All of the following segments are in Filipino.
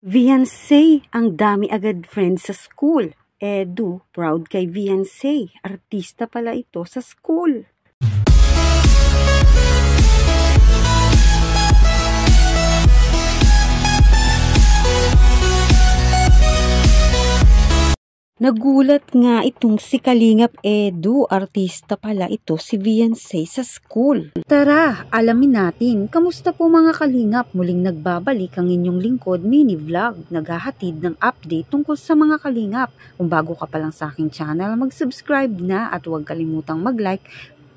Viansay, ang dami agad friends sa school. Edu, proud kay Viansay. Artista pala ito sa school. Nagulat nga itong si Kalingap Edu, artista pala ito si Viansay sa school. Tara, alamin natin, kamusta po mga Kalingap? Muling nagbabalik ang inyong lingkod mini vlog, naghahatid ng update tungkol sa mga Kalingap. Kung bago ka pa lang sa aking channel, mag-subscribe na at huwag kalimutang mag-like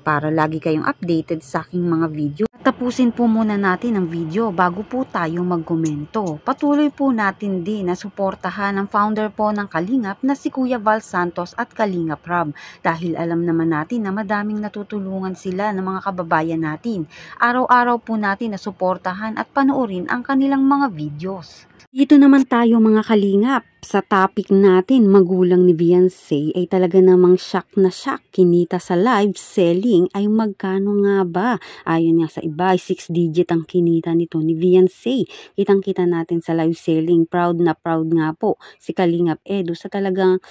para lagi kayong updated sa aking mga video. Tapusin po muna natin ang video bago po tayo magkomento. Patuloy po natin din na suportahan ang founder po ng Kalingap na si Kuya Val Santos at Kalingap Rob. Dahil alam naman natin na madaming natutulungan sila ng mga kababayan natin. Araw-araw po natin na suportahan at panoorin ang kanilang mga videos. Dito naman tayo mga Kalingap. Sa topic natin, magulang ni Viansay ay talaga namang shock na shock. Kinita sa live selling ay magkano nga ba? Ayon nga sa iba, 6 digit ang kinita nito ni Viansay. Kitang-kita natin sa live selling. Proud na proud nga po si Kalingap Edu sa talagang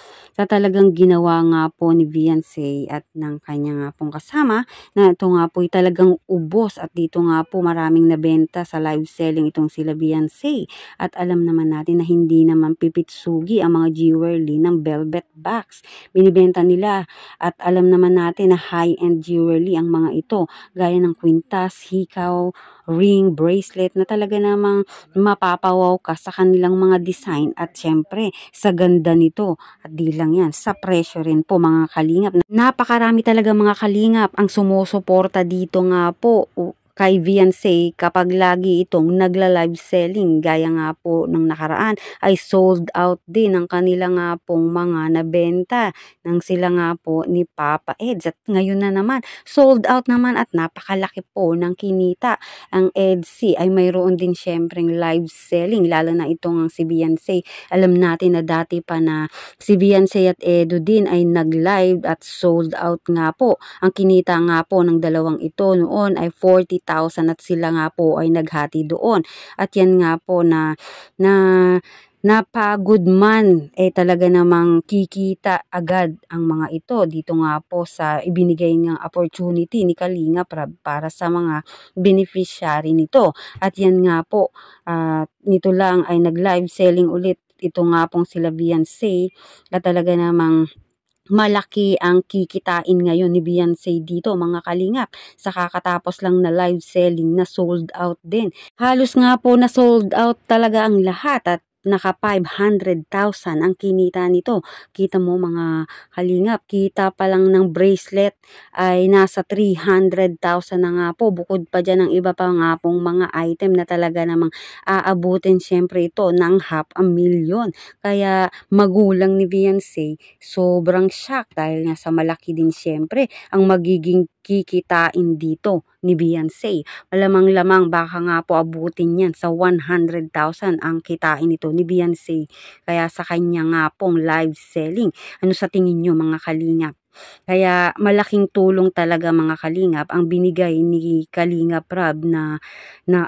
ginawa nga po ni Viansay at ng kanya nga pong kasama na ito nga po ay talagang ubos at dito nga po maraming nabenta sa live selling itong sila Viansay. At alam naman natin na hindi naman pipitsugi ang mga jewelry ng velvet box. Binibenta nila at alam naman natin na high-end jewelry ang mga ito gaya ng kwintas, hikaw, ring, bracelet na talaga namang mapapawaw ka sa kanilang mga design at syempre sa ganda nito at di lang yan, sa presyo rin po mga Kalingap. Napakarami talaga mga Kalingap ang sumusuporta dito nga po kay Viansay kapag lagi itong nagla-live selling gaya nga po ng nakaraan ay sold out din ang kanila nga pong mga nabenta ng sila nga po ni Papa Eds at ngayon na naman sold out naman at napakalaki po ng kinita. Ang Edsy ay mayroon din syempreng live selling lalo na itong si Viansay. Alam natin na dati pa na si Viansay at Edu din ay nag-live at sold out nga po. Ang kinita nga po ng dalawang ito noon ay 40,000 at sila nga po ay naghati doon. At yan nga po na napagod man talaga namang kikita agad ang mga ito dito nga po sa ibinigay ng opportunity ni Kalingap para sa mga beneficiary nito. At yan nga po nito lang ay nag-live selling ulit ito nga pong sila Viansay at talaga namang malaki ang kikitain ngayon ni Viansay dito mga Kalingap sa kakatapos lang na live selling na sold out din. Halos nga po na sold out talaga ang lahat at naka 500,000 ang kinita nito. Kita mo mga Kalingap, kita pa lang ng bracelet ay nasa 300,000 na nga po. Bukod pa dyan ang iba pa nga pong mga item na talaga namang aabutin syempre ito ng 500,000. Kaya magulang ni Viansay sobrang shock dahil nga sa malaki din syempre ang magiging kikitain dito ni Viansay. Malamang-lamang baka nga po abutin yan sa 100,000 ang kitain nito ni Viansay. Kaya sa kanya nga pong live selling. Ano sa tingin nyo mga Kalingap? Kaya malaking tulong talaga mga Kalingap ang binigay ni Kalingap Rob na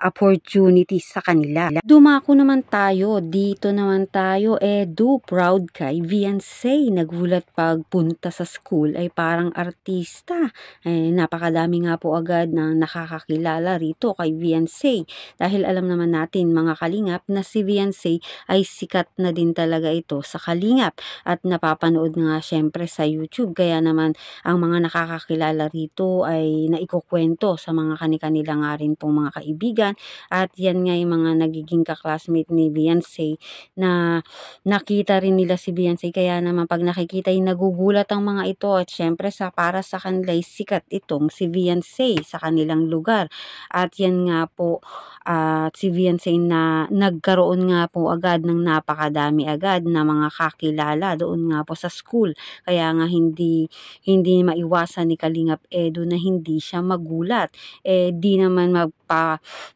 opportunity sa kanila. Dumako naman tayo, dito naman tayo, Edu, proud kay Viansay. Nagulat pagpunta sa school ay parang artista. Napakadami nga po agad na nakakakilala rito kay Viansay. Dahil alam naman natin mga Kalingap na si Viansay ay sikat na din talaga ito sa Kalingap. At napapanood nga syempre sa YouTube. Kaya naman ang mga nakakakilala rito ay naikukwento sa mga kanikanila nga rin pong mga kaibigan at yan nga yung mga nagiging kaklasmate ni Viansay na nakita rin nila si Viansay kaya naman pag nakikita ay nagugulat ang mga ito at syempre para sa kanila ay sikat itong si Viansay sa kanilang lugar at yan nga po si Viansay na nagkaroon nga po agad ng napakadami agad na mga kakilala doon nga po sa school kaya nga hindi hindi maiwasan ni Kalingap Edu na hindi siya magulat. Di naman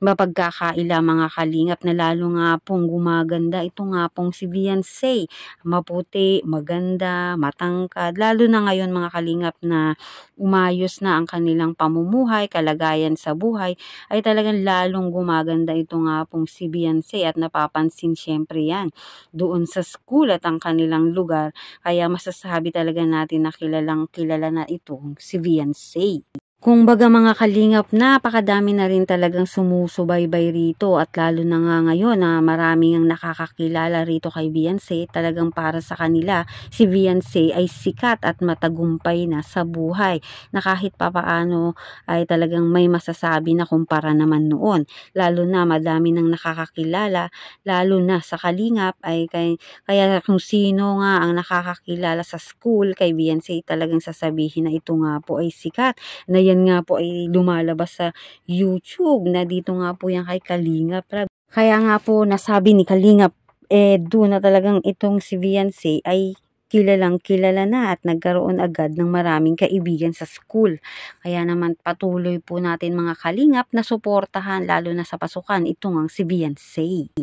mapagkakaila mga kalingap na lalo nga pong gumaganda ito nga pong si Beyonce. Maputi, maganda, matangkad. Lalo na ngayon mga kalingap na umayos na ang kanilang pamumuhay, kalagayan sa buhay, ay talagang lalong gumaganda ito nga pong si Beyonce at napapansin syempre yan doon sa school at ang kanilang lugar. Kaya masasabi talaga natin na kilalang kilala na itong si Beyonce. Kung baga mga kalingap, napakadami na rin talagang sumusubaybay rito at lalo na nga ngayon na maraming ang nakakakilala rito kay Beyonce. Talagang para sa kanila, si Beyonce ay sikat at matagumpay na sa buhay na kahit papaano ay talagang may masasabi na kumpara naman noon. Lalo na madami nang nakakakilala, lalo na sa kalingap ay kaya kung sino nga ang nakakakilala sa school kay Beyonce talagang sasabihin na ito nga po ay sikat. Na yan nga po ay lumalabas sa YouTube na dito nga po yan kay Kalingap Rab. Kaya nga po nasabi ni Kalingap Edu na talagang itong si Beyonce ay kilalang kilala na at nagkaroon agad ng maraming kaibigan sa school. Kaya naman patuloy po natin mga kalingap na suportahan lalo na sa pasukan itong ang si Beyonce.